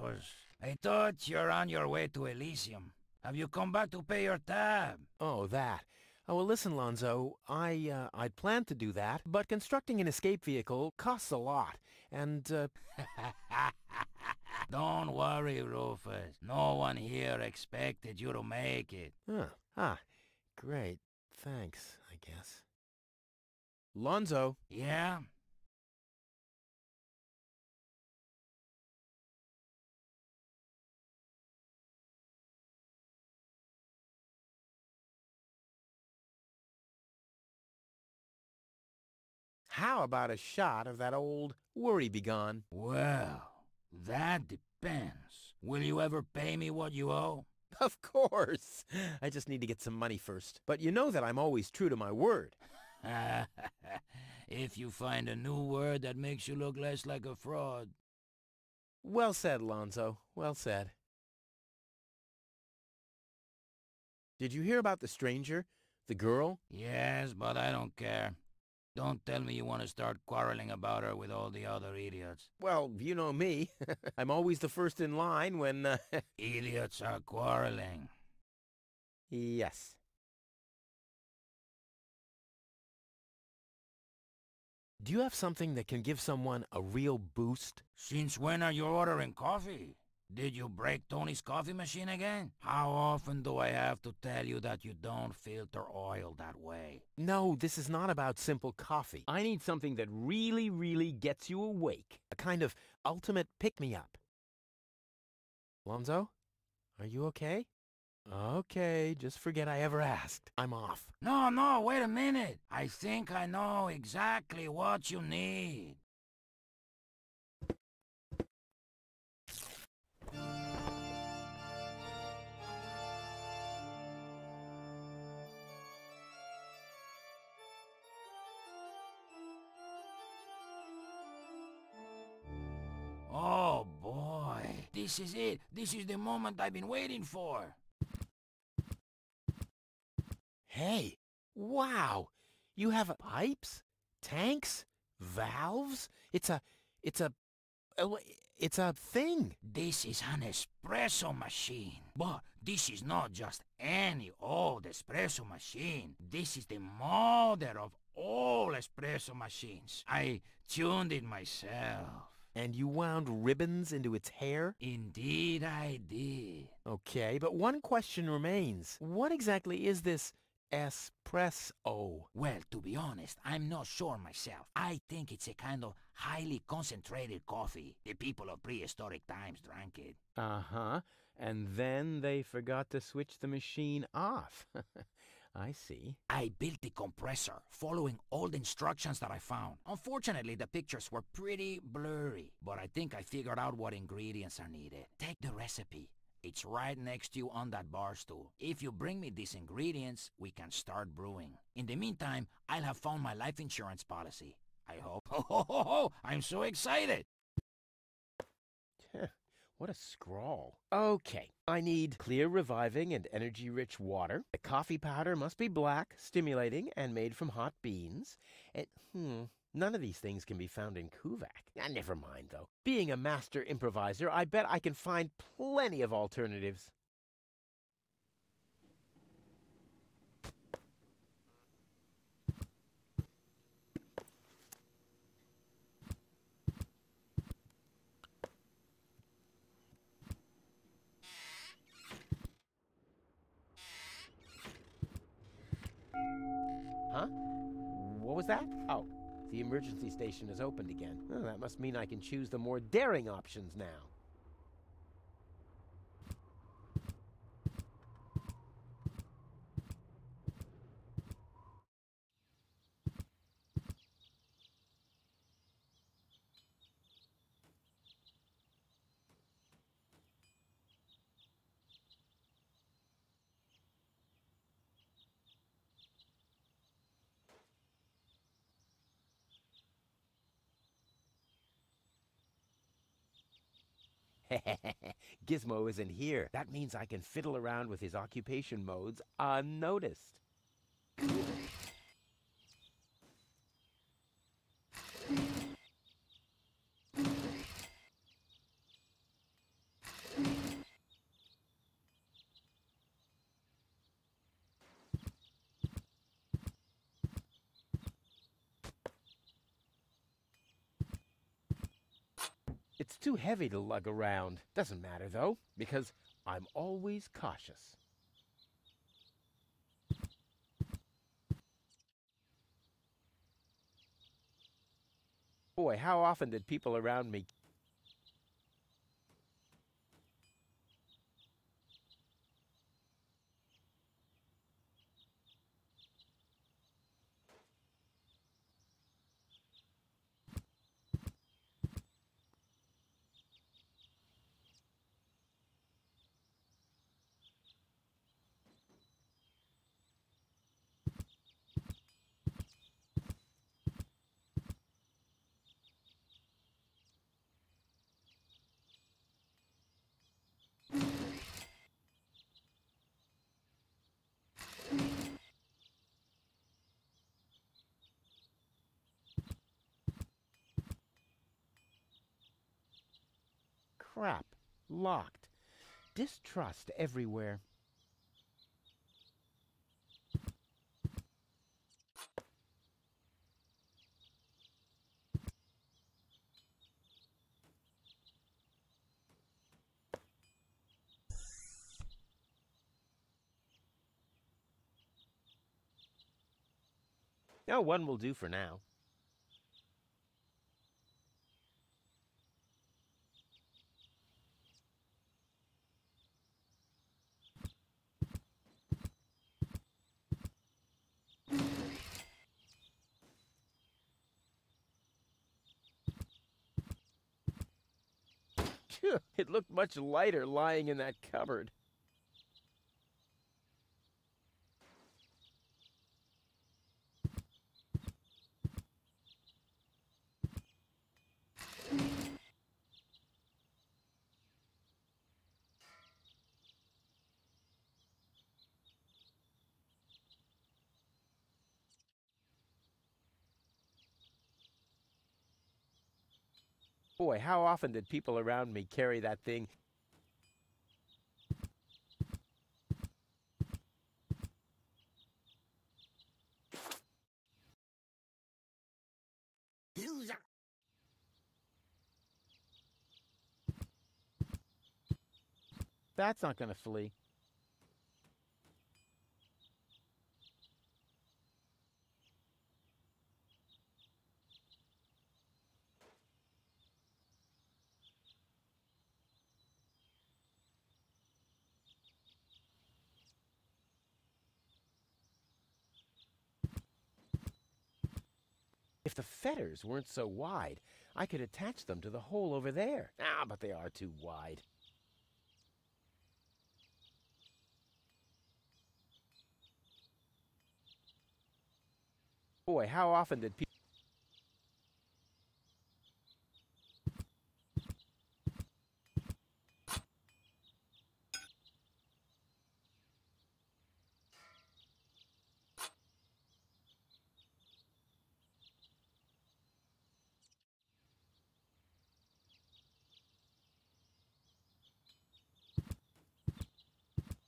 Rufus. I thought you're on your way to Elysium. Have you come back to pay your tab? Oh, that. Oh, well, listen, Lonzo. I'd planned to do that, but constructing an escape vehicle costs a lot, and, Don't worry, Rufus. No one here expected you to make it. Great. Thanks, I guess. Lonzo. Yeah? How about a shot of that old worry begone? Well, that depends. Will you ever pay me what you owe? Of course. I just need to get some money first. But you know that I'm always true to my word. If you find a new word that makes you look less like a fraud. Well said, Lonzo. Well said. Did you hear about the stranger? The girl? Yes, but I don't care. Don't tell me you want to start quarreling about her with all the other idiots. Well, you know me. I'm always the first in line when, Idiots are quarreling. Yes. Do you have something that can give someone a real boost? Since when are you ordering coffee? Did you break Tony's coffee machine again? How often do I have to tell you that you don't filter oil that way? No, this is not about simple coffee. I need something that really, really gets you awake. A kind of ultimate pick-me-up. Lonzo, are you okay? Okay, just forget I ever asked. I'm off. No, wait a minute. I think I know exactly what you need. Oh boy, this is it. This is the moment I've been waiting for. Hey, wow! You have pipes, tanks, valves? It's a thing. This is an espresso machine. But this is not just any old espresso machine. This is the mother of all espresso machines. I tuned it myself. And you wound ribbons into its hair? Indeed I did. Okay, but one question remains. What exactly is this espresso? Well, to be honest, I'm not sure myself. I think it's a kind of highly concentrated coffee. The people of prehistoric times drank it. Uh-huh. And then they forgot to switch the machine off. I see. I built the compressor, following all the instructions that I found. Unfortunately, the pictures were pretty blurry, but I think I figured out what ingredients are needed. Take the recipe. It's right next to you on that bar stool. If you bring me these ingredients, we can start brewing. In the meantime, I'll have found my life insurance policy. I hope. Ho, I'm so excited! What a scrawl. Okay, I need clear, reviving, and energy-rich water. The coffee powder must be black, stimulating, and made from hot beans. None of these things can be found in Kuvak. Never mind, though. Being a master improviser, I bet I can find plenty of alternatives. Huh? What was that? Oh, the emergency station is opened again. Oh, that must mean I can choose the more daring options now. Gizmo isn't here. That means I can fiddle around with his occupation modes unnoticed. It's too heavy to lug around. Doesn't matter, though, because I'm always cautious. Boy, how often did people around me... Crap. Locked. Distrust everywhere. No, one will do for now. It looked much lighter lying in that cupboard. Boy, how often did people around me carry that thing? That's not going to flee. If the fetters weren't so wide, I could attach them to the hole over there. Ah, but they are too wide. Boy, how often did people...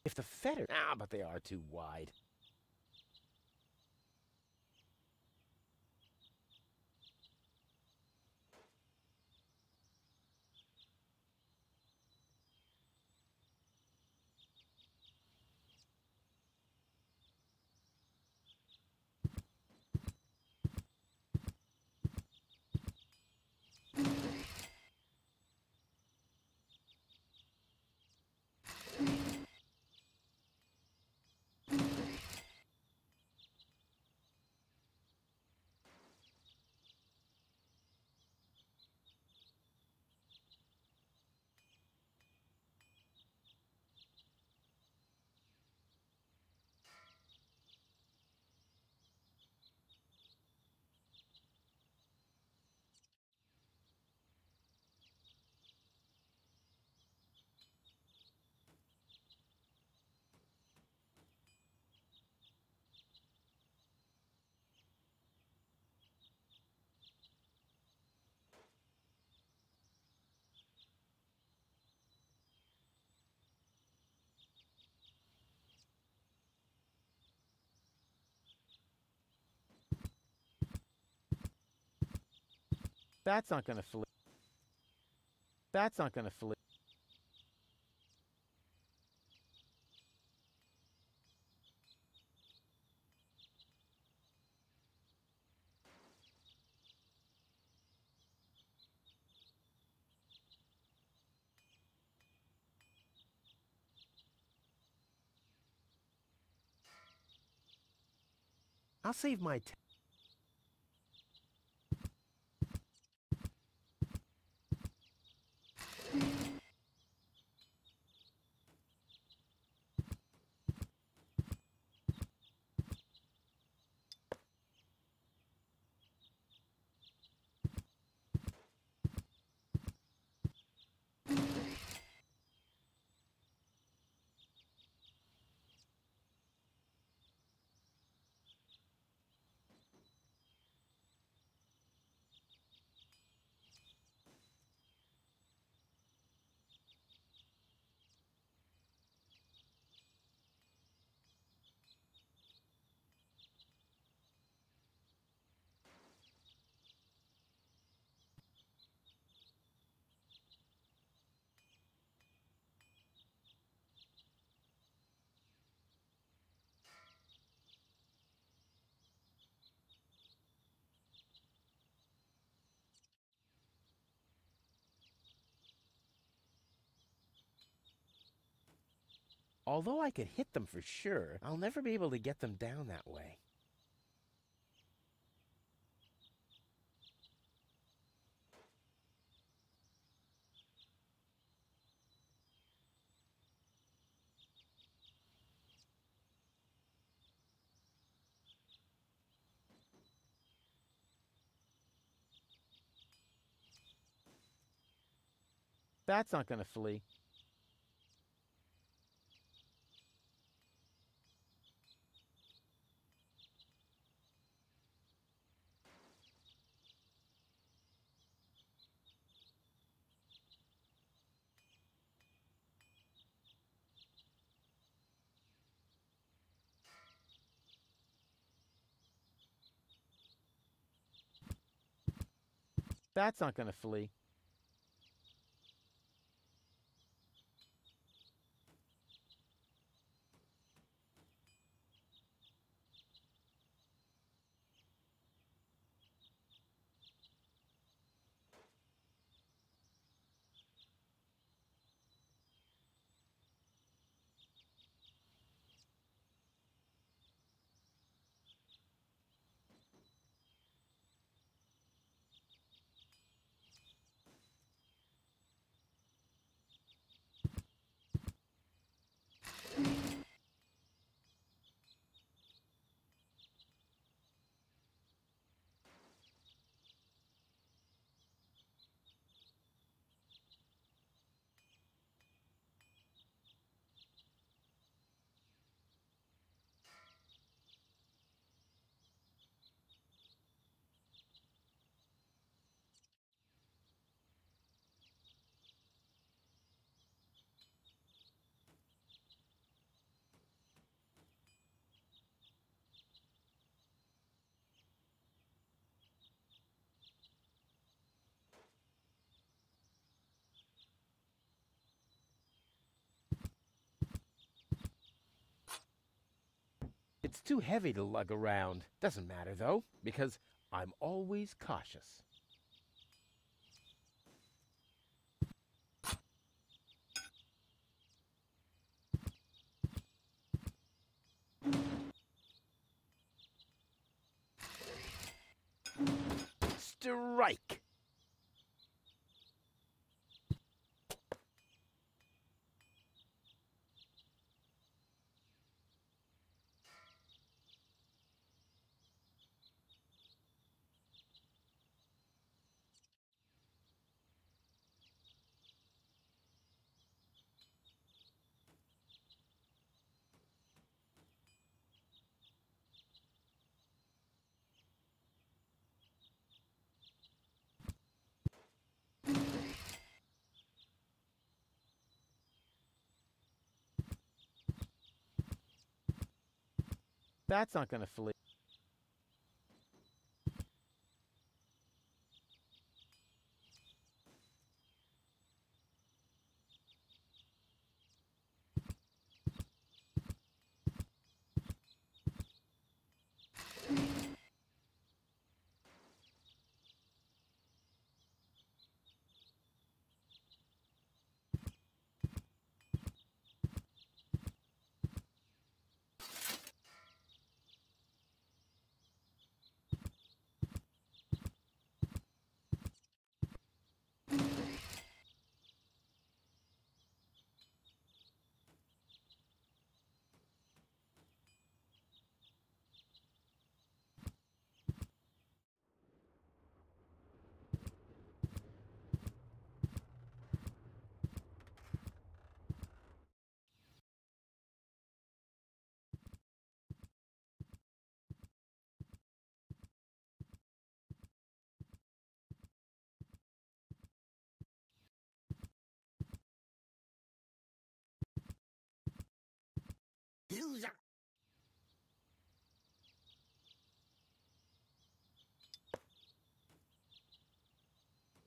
If the fetters... Ah, but they are too wide. That's not going to flee. That's not gonna flee. I'll save my Although I could hit them for sure, I'll never be able to get them down that way. That's not gonna flee. That's not gonna flee. It's too heavy to lug around. Doesn't matter though, because I'm always cautious. Strike! That's not gonna flee.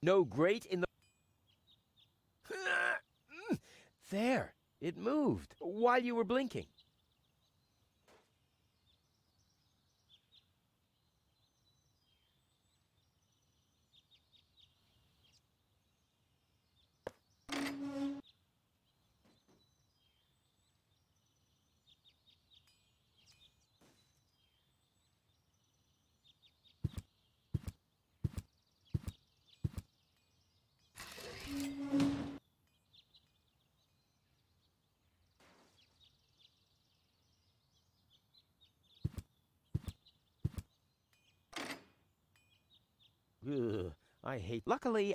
No grate in the... There, it moved while you were blinking. Ugh, I hate... Luckily,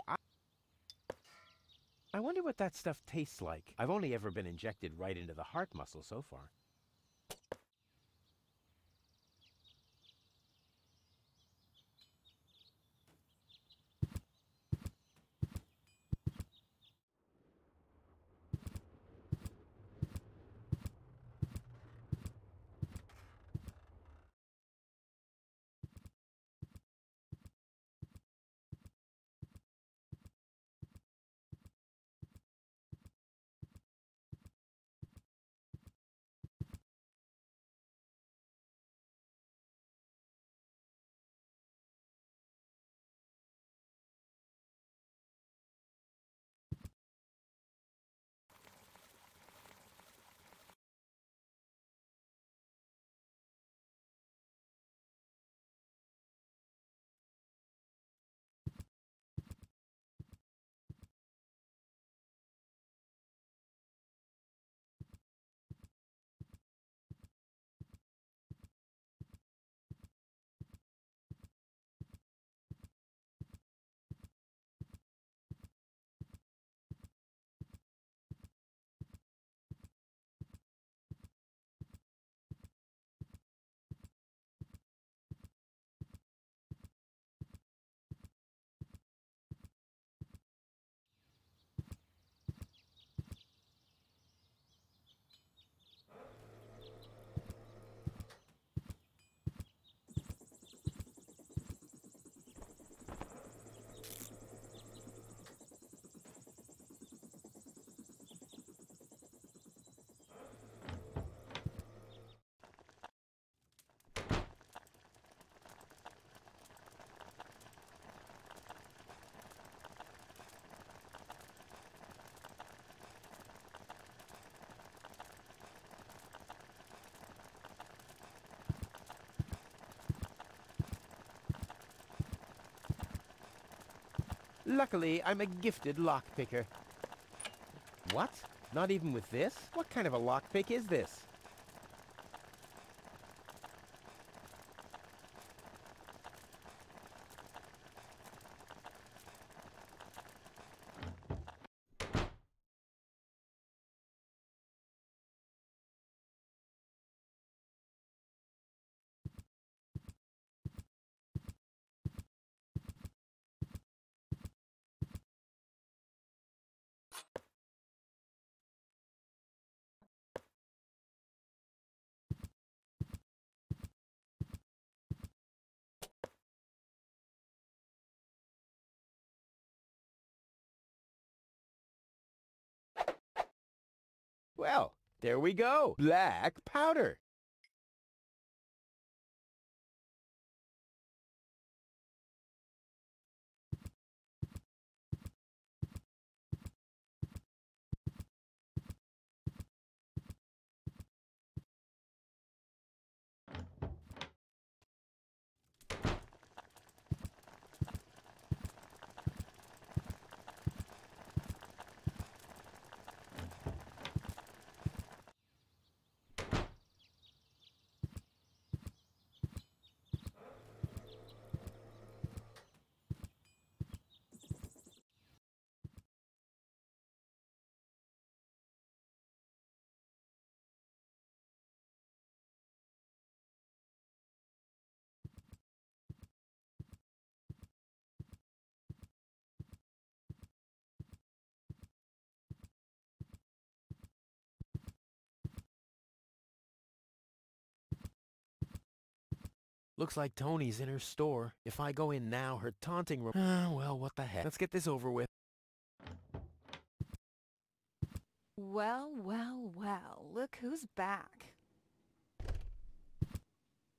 I wonder what that stuff tastes like. I've only ever been injected right into the heart muscle so far. Luckily, I'm a gifted lockpicker. What? Not even with this? What kind of a lockpick is this? Well, there we go. Black powder. Looks like Tony's in her store. If I go in now, her taunting well, what the heck. Let's get this over with. Well, well, well, look who's back.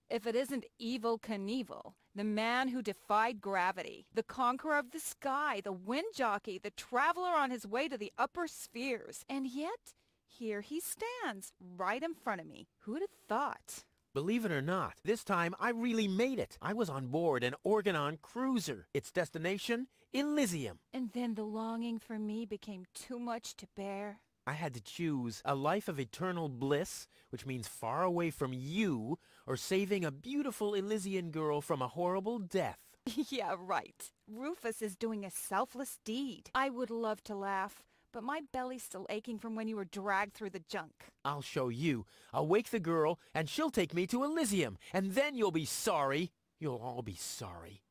If it isn't Evel Knievel, the man who defied gravity, the conqueror of the sky, the wind jockey, the traveler on his way to the upper spheres. And yet, here he stands, right in front of me. Who'd have thought? Believe it or not, this time I really made it. I was on board an Organon cruiser. Its destination, Elysium. And then the longing for me became too much to bear. I had to choose a life of eternal bliss, which means far away from you, or saving a beautiful Elysian girl from a horrible death. Yeah, right. Rufus is doing a selfless deed. I would love to laugh, but my belly's still aching from when you were dragged through the junk. I'll show you. I'll wake the girl, and she'll take me to Elysium, and then you'll be sorry. You'll all be sorry.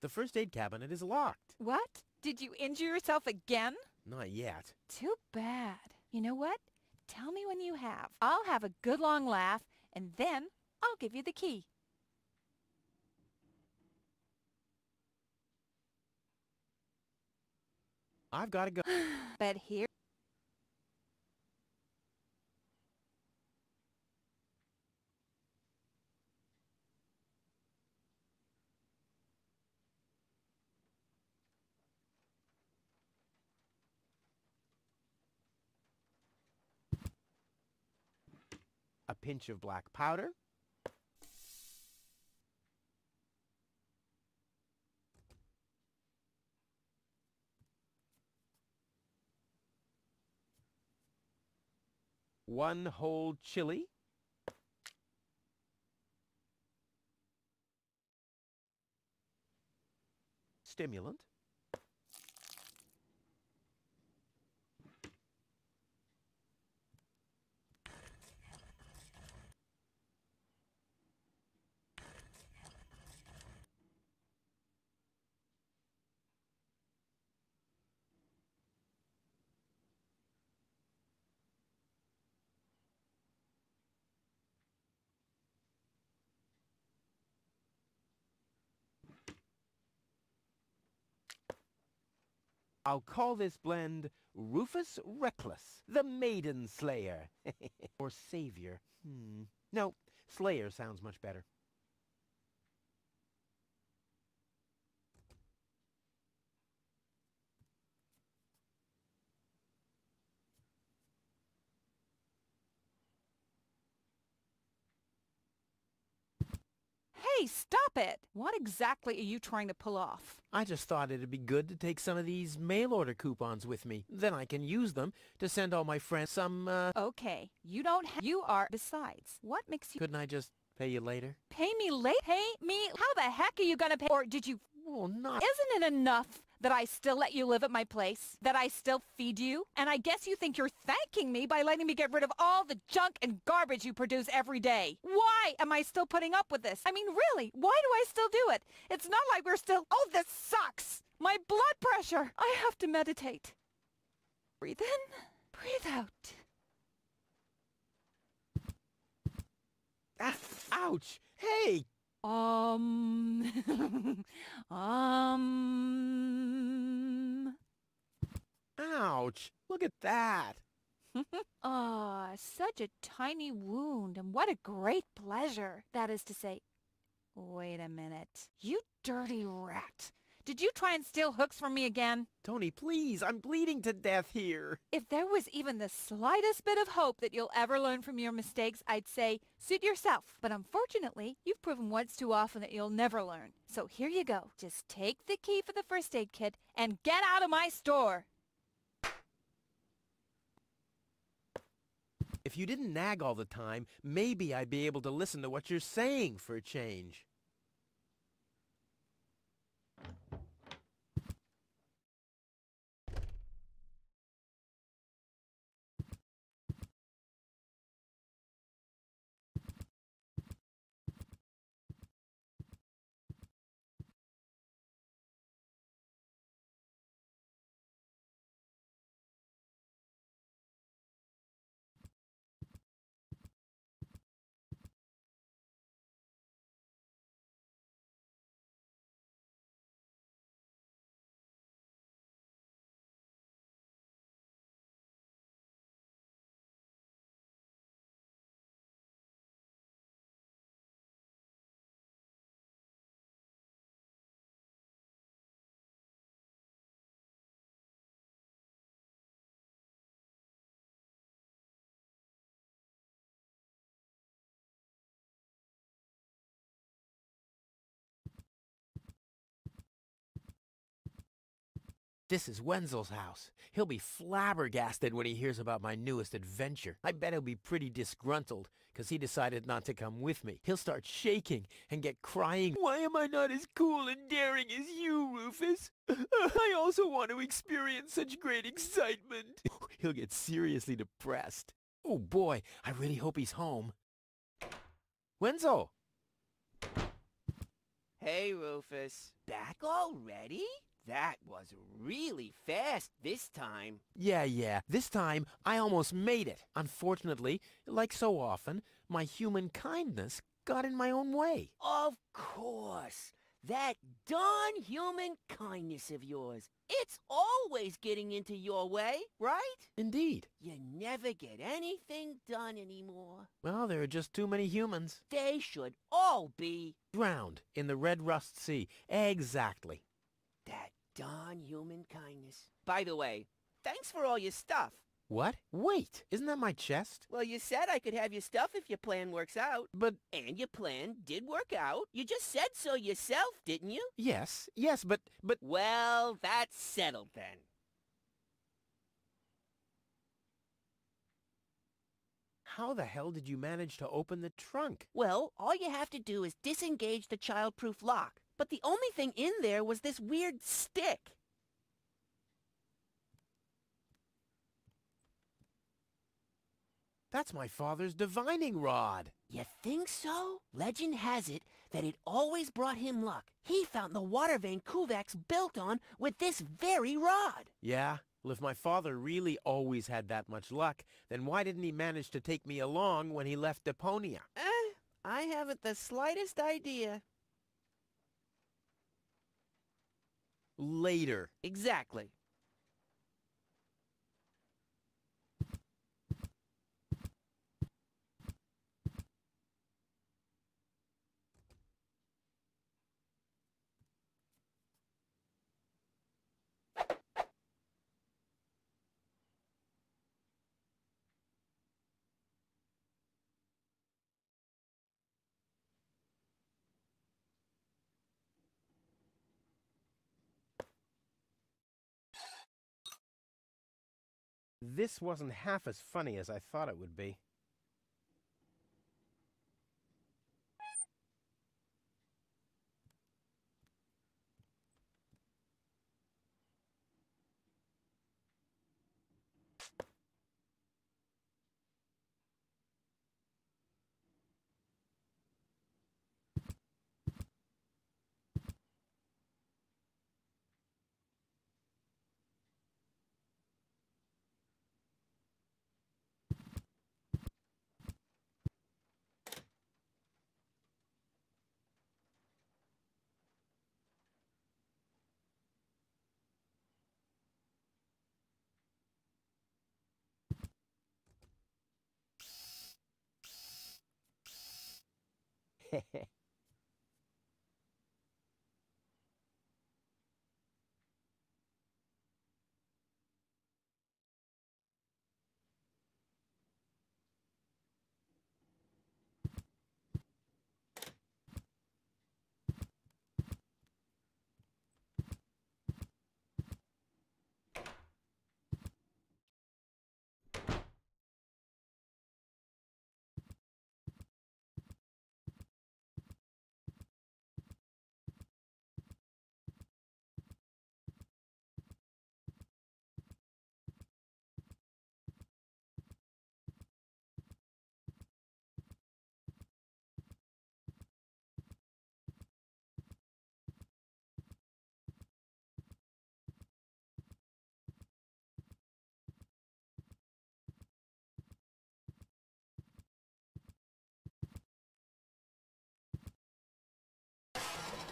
The first aid cabinet is locked. What? Did you injure yourself again? Not yet. Too bad. You know what? Tell me when you have. I'll have a good long laugh, and then I'll give you the key. I've got to go. But here... A pinch of black powder. One whole chili. Stimulant. I'll call this blend Rufus Reckless, the Maiden Slayer. Or Savior. No, Slayer sounds much better. Hey, stop it! What exactly are you trying to pull off? I just thought it'd be good to take some of these mail-order coupons with me. Then I can use them to send all my friends some, Okay, you don't have... You are... Besides, what makes you... Couldn't I just pay you later? Pay me late? Pay me? How the heck are you gonna pay? Or did you... Well, not... Isn't it enough that I still let you live at my place? That I still feed you? And I guess you think you're thanking me by letting me get rid of all the junk and garbage you produce every day. Why am I still putting up with this? I mean, really, why do I still do it? It's not like we're still... Oh, this sucks! My blood pressure! I have to meditate. Breathe in, breathe out. Ah, ouch! Hey! Ouch! Look at that! Ah, such a tiny wound, and what a great pleasure. That is to say, wait a minute. You dirty rat. Did you try and steal hooks from me again? Tony, please, I'm bleeding to death here. If there was even the slightest bit of hope that you'll ever learn from your mistakes, I'd say, suit yourself. But unfortunately, you've proven once too often that you'll never learn. So here you go. Just take the key for the first aid kit and get out of my store. If you didn't nag all the time, maybe I'd be able to listen to what you're saying for a change. This is Wenzel's house. He'll be flabbergasted when he hears about my newest adventure. I bet he'll be pretty disgruntled, because he decided not to come with me. He'll start shaking and get crying. Why am I not as cool and daring as you, Rufus? I also want to experience such great excitement. He'll get seriously depressed. Oh boy, I really hope he's home. Wenzel! Hey, Rufus. Back already? That was really fast this time. Yeah. This time, I almost made it. Unfortunately, like so often, my human kindness got in my own way. Of course. That darn human kindness of yours. It's always getting into your way, right? Indeed. You never get anything done anymore. Well, there are just too many humans. They should all be Drowned in the Red Rust Sea. Exactly. that darn human kindness. By the way, thanks for all your stuff. What? Wait, isn't that my chest? Well, you said I could have your stuff if your plan works out. But, And your plan did work out. You just said so yourself, didn't you? yes, but... Well, that's settled then. How the hell did you manage to open the trunk? Well, all you have to do is disengage the child-proof lock. But the only thing in there was this weird stick. That's my father's divining rod. You think so? Legend has it that it always brought him luck. He found the water vein Kuvak's built on with this very rod. Yeah? Well, if my father really always had that much luck, then why didn't he manage to take me along when he left Deponia? I haven't the slightest idea. Later. Exactly. This wasn't half as funny as I thought it would be.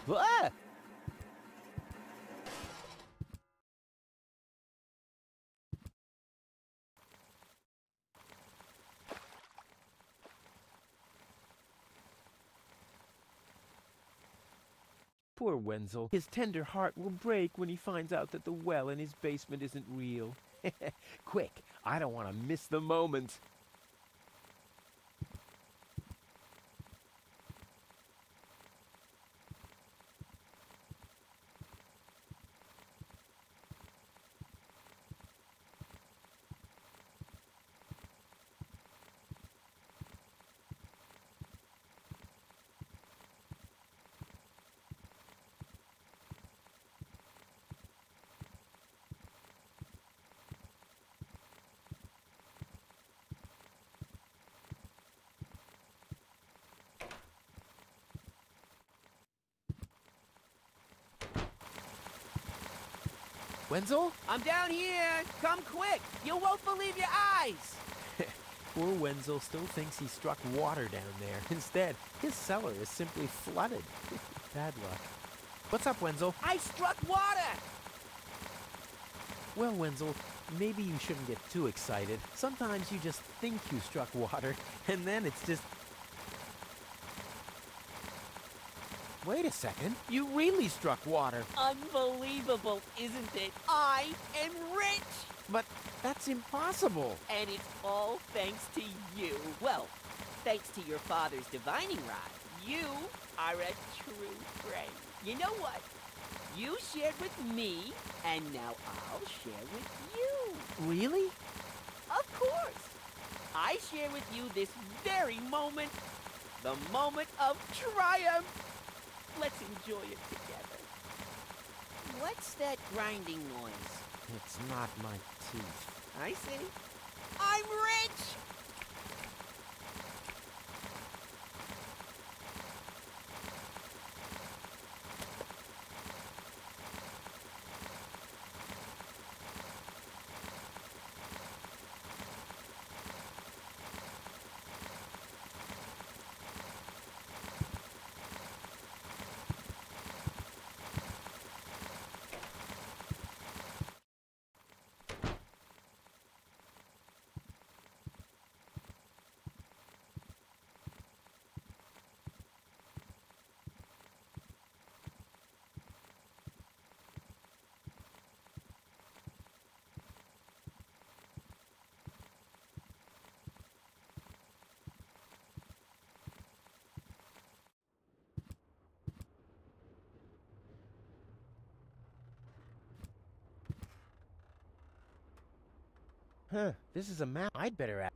Ah! Poor Wenzel. His tender heart will break when he finds out that the well in his basement isn't real. Quick, I don't want to miss the moment. Wenzel? I'm down here! Come quick! You won't believe your eyes! Poor Wenzel still thinks he struck water down there. Instead, his cellar is simply flooded. Bad luck. What's up, Wenzel? I struck water! Well, Wenzel, maybe you shouldn't get too excited. Sometimes you just think you struck water, and then it's just... Wait a second. You really struck water. Unbelievable, isn't it? I am rich! But that's impossible. And it's all thanks to you. Well, thanks to your father's divining rod. You are a true friend. You know what? You shared with me, and now I'll share with you. Really? Of course. I share with you this very moment, the moment of triumph. Let's enjoy it together. What's that grinding noise? It's not my teeth. I see. I'm rich! Huh, this is a map. I'd better ask.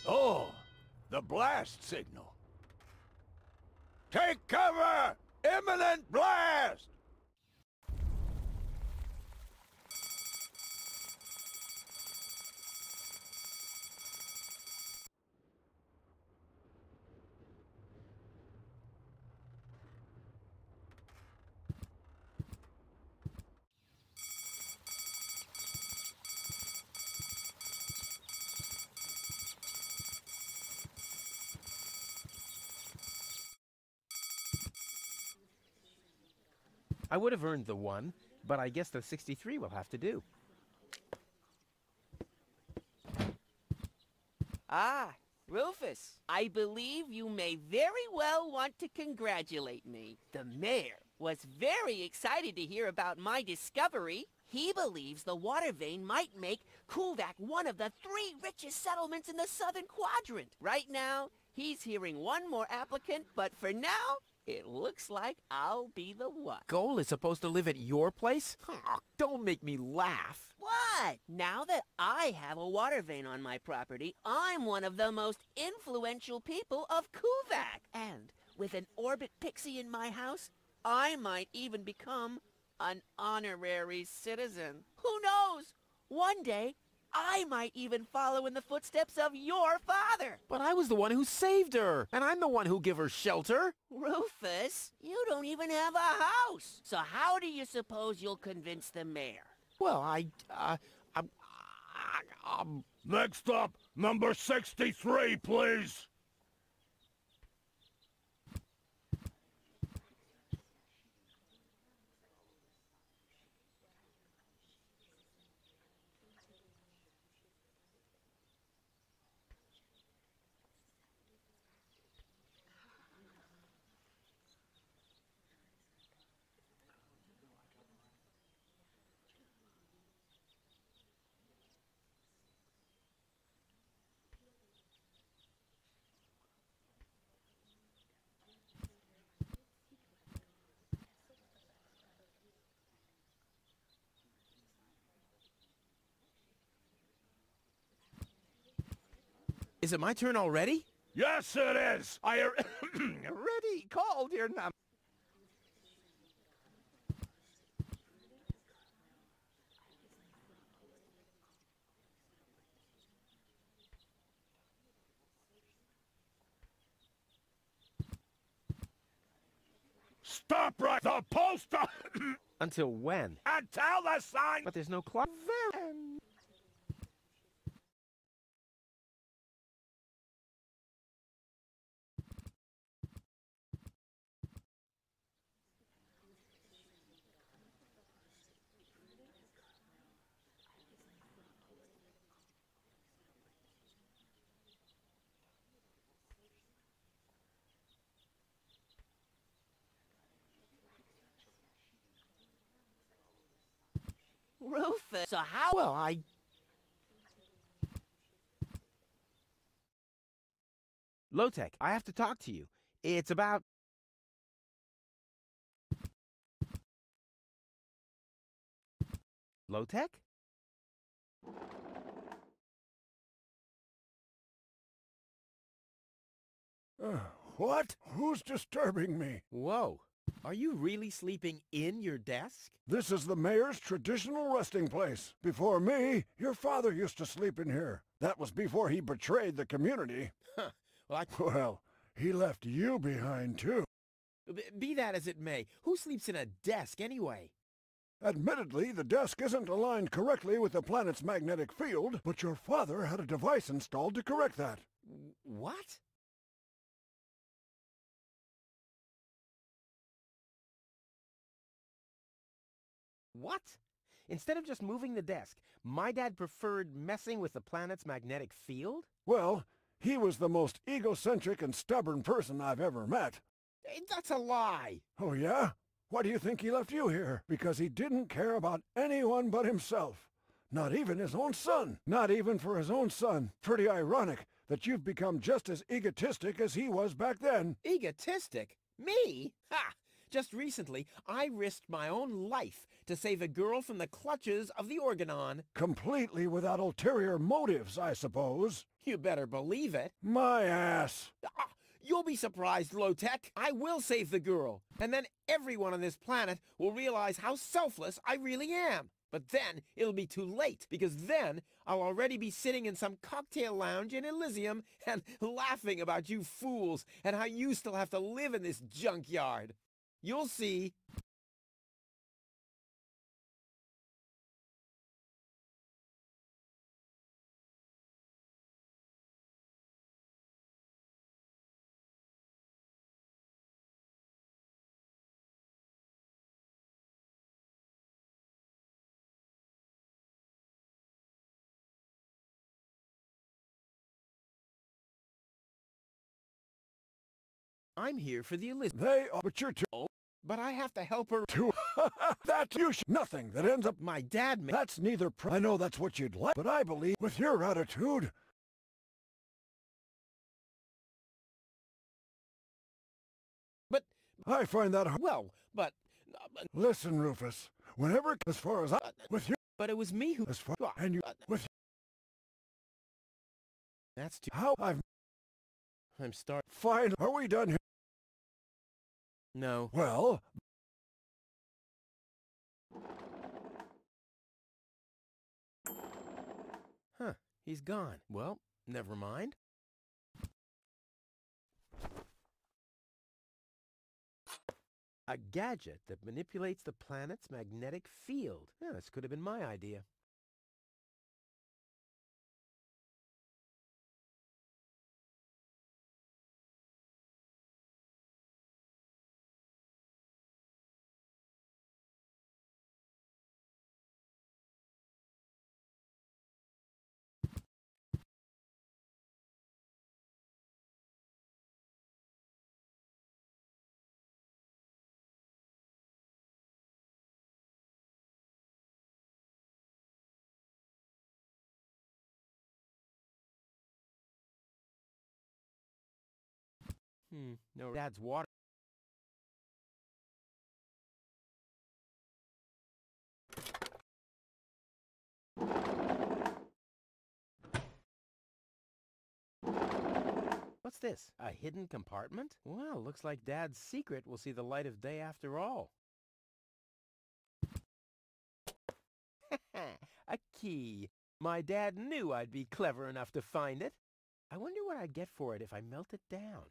Oh, the blast signal. Take cover! Imminent blast! I would have earned the 1, but I guess the 63 will have to do. Ah, Rufus, I believe you may very well want to congratulate me. The mayor was very excited to hear about my discovery. He believes the water vein might make Kuvak one of the 3 richest settlements in the southern quadrant. Right now, he's hearing one more applicant, but for now, it looks like I'll be the one. Goal is supposed to live at your place? Oh, don't make me laugh. What? Now that I have a water vein on my property, I'm one of the most influential people of Kuvak. And with an orbit pixie in my house, I might even become an honorary citizen. Who knows? One day, I might even follow in the footsteps of your father. But I was the one who saved her, and I'm the one who gave her shelter. Rufus, you don't even have a house. So how do you suppose you'll convince the mayor? Well, Next up, number 63, please. is it my turn already? Yes, it is. I already called your number. Stop right the post Until when? until the sign. But there's no clock. Rufus, so how... Well, Low-Tech, I have to talk to you. It's about... Low-Tech? What? Who's disturbing me? Whoa. Are you really sleeping in your desk? This is the mayor's traditional resting place. Before me, your father used to sleep in here. That was before he betrayed the community. Huh. Well, Well, he left you behind, too. Be that as it may, who sleeps in a desk anyway? Admittedly, the desk isn't aligned correctly with the planet's magnetic field, but your father had a device installed to correct that. What? What? Instead of just moving the desk, my dad preferred messing with the planet's magnetic field? Well, he was the most egocentric and stubborn person I've ever met. That's a lie. Oh, yeah? Why do you think he left you here? Because he didn't care about anyone but himself. Not even his own son. Not even for his own son. Pretty ironic that you've become just as egotistic as he was back then. Egotistic? Me? Ha! Just recently, I risked my own life to save a girl from the clutches of the Organon. Completely without ulterior motives, I suppose. You better believe it. My ass. You'll be surprised, Low-Tech. I will save the girl, and then everyone on this planet will realize how selfless I really am. But then it'll be too late, because then I'll already be sitting in some cocktail lounge in Elysium and laughing about you fools and how you still have to live in this junkyard. You'll see. I'm here for the Elizabeth. They are, but you're too Oh, but I have to help her. too. That you nothing that ends up. My dad made... That's neither. I know that's what you'd like, but I believe with your attitude. But, I find that hard. well, but... Listen, Rufus. Whenever, as far as I, with you, But it was me who... as far and you with That's too... how I'm starting... fine. Are we done here? No. Well, Huh. He's gone. Well, never mind. A gadget that manipulates the planet's magnetic field. Yeah, this could have been my idea. No, Dad's water. What's this? A hidden compartment? Well, looks like Dad's secret will see the light of day after all. A key. My dad knew I'd be clever enough to find it. I wonder what I'd get for it if I melt it down.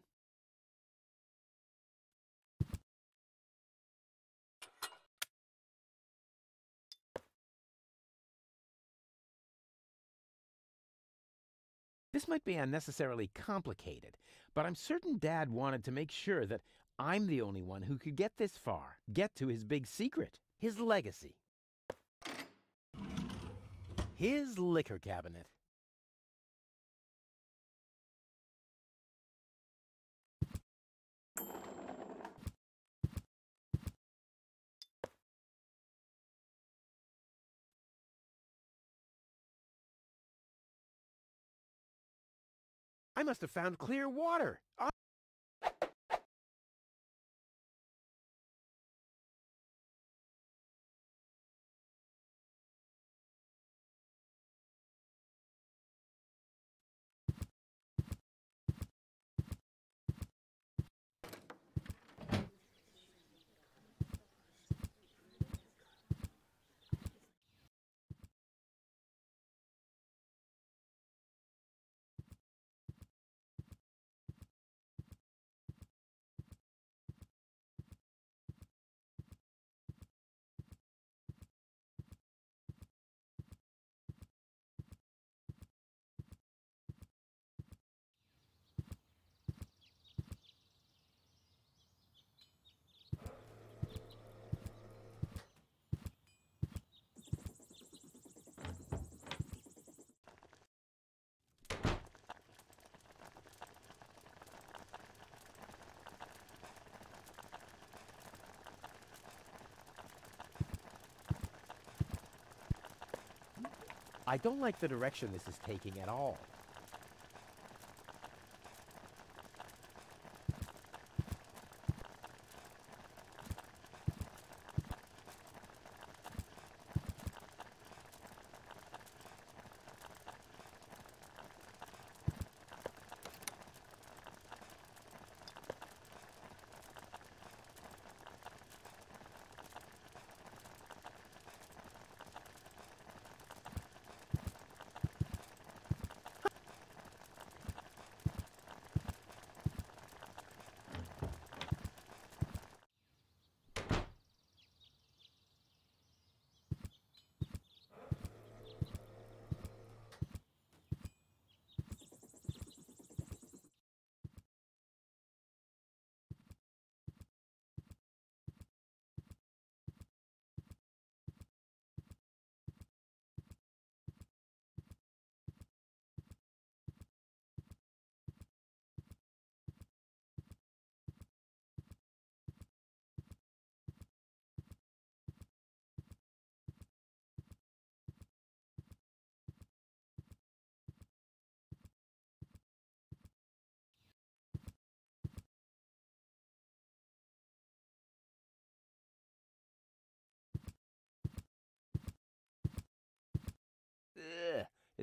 This might be unnecessarily complicated, but I'm certain Dad wanted to make sure that I'm the only one who could get this far, get to his big secret, his legacy. His liquor cabinet. I must have found clear water. I don't like the direction this is taking at all.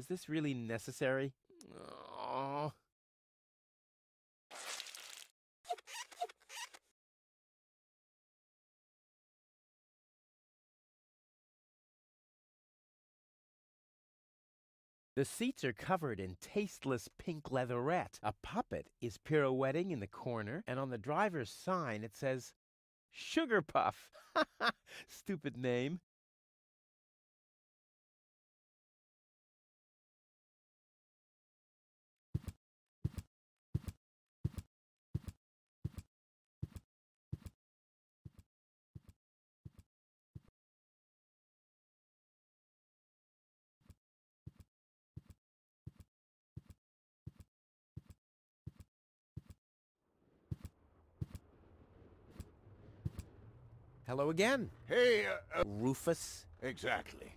Is this really necessary? Oh. The seats are covered in tasteless pink leatherette. A puppet is pirouetting in the corner, and on the driver's sign it says, Sugar Puff. Stupid name. Hello again. Hey, Rufus. exactly.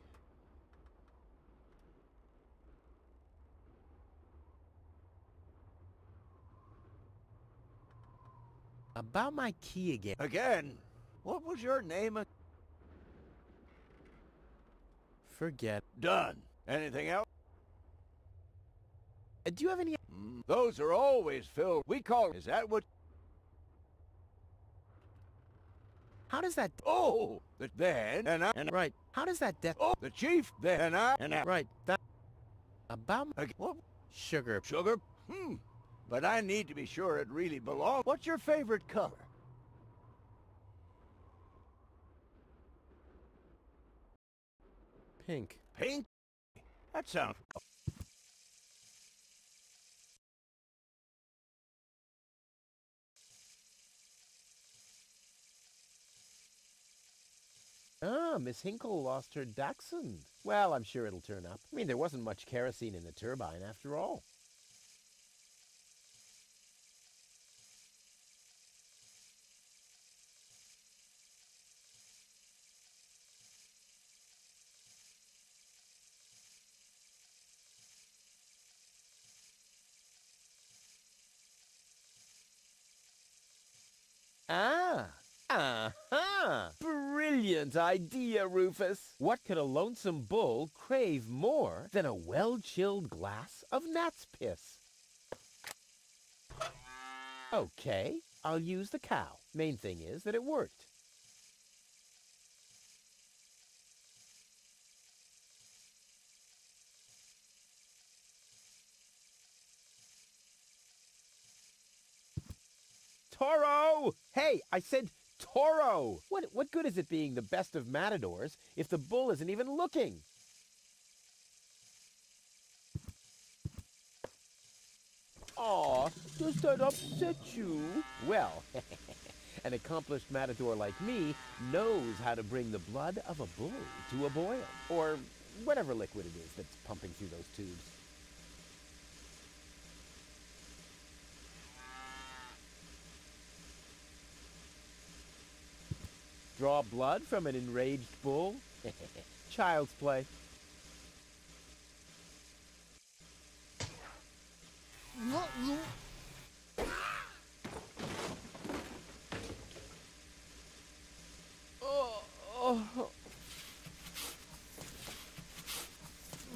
About my key again. Again? What was your name? Forget. Done. Anything else? Do you have any... Those are always filled. We call... Is that what... How does that... Oh! Then, and I... And Right. How does that... oh, the chief, then, and I... And I... Right. That... About... What? Sugar. Sugar? But I need to be sure it really belongs. What's your favorite color? Pink. Pink? That sounds... Ah, Miss Hinkle lost her dachshund. Well, I'm sure it'll turn up. I mean, there wasn't much kerosene in the turbine after all. Ah! Aha! Brilliant idea, Rufus! What could a lonesome bull crave more than a well-chilled glass of gnat's piss? Okay, I'll use the cow. Main thing is that it worked. Toro! Hey, I said Toro! What good is it being the best of matadors if the bull isn't even looking? Aw, does that upset you? Well, an accomplished matador like me knows how to bring the blood of a bull to a boil. Or whatever liquid it is that's pumping through those tubes. Draw blood from an enraged bull? Child's play.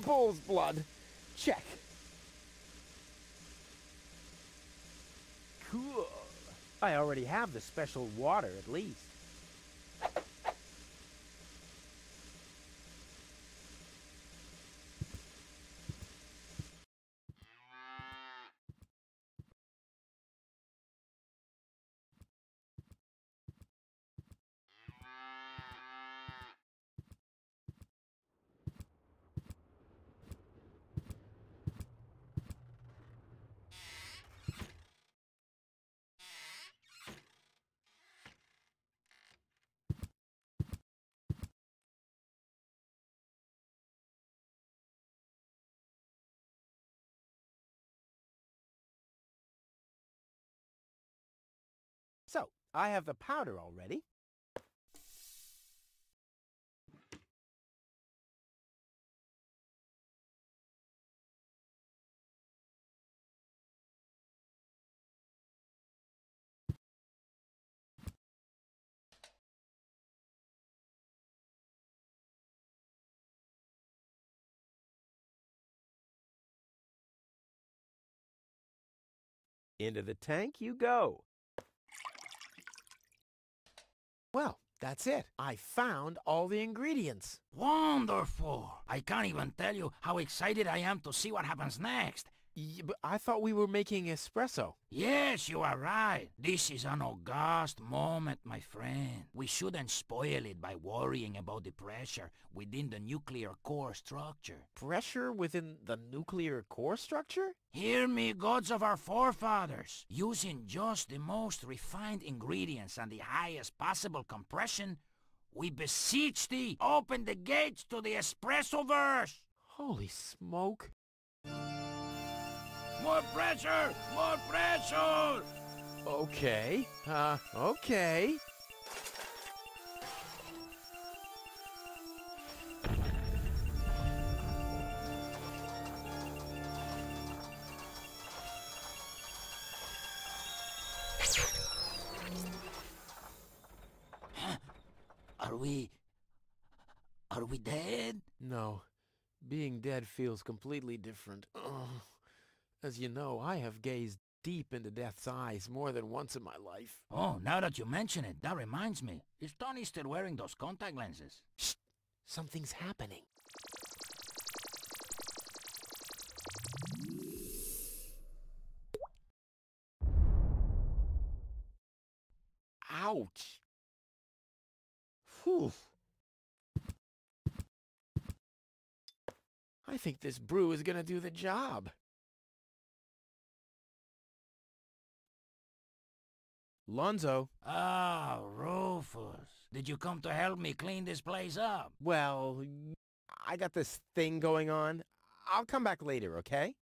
Bull's blood. Check. Cool. I already have the special water, at least. So, I have the powder already. Into the tank you go. Well, that's it. I found all the ingredients. Wonderful! I can't even tell you how excited I am to see what happens next. But I thought we were making espresso. Yes, you are right. This is an august moment, my friend. We shouldn't spoil it by worrying about the pressure within the nuclear core structure. Pressure within the nuclear core structure? Hear me, gods of our forefathers. Using just the most refined ingredients and the highest possible compression, we beseech thee, open the gates to the espresso-verse! Holy smoke. More pressure! More pressure! Okay. Okay. Are we dead? No. Being dead feels completely different. Ugh. As you know, I have gazed deep into death's eyes more than once in my life. Oh, now that you mention it, that reminds me. Is Tony still wearing those contact lenses? Shh! Something's happening. Ouch! Whew! I think this brew is gonna do the job. Lonzo. Ah, Rufus. Did you come to help me clean this place up? Well, I got this thing going on. I'll come back later, okay?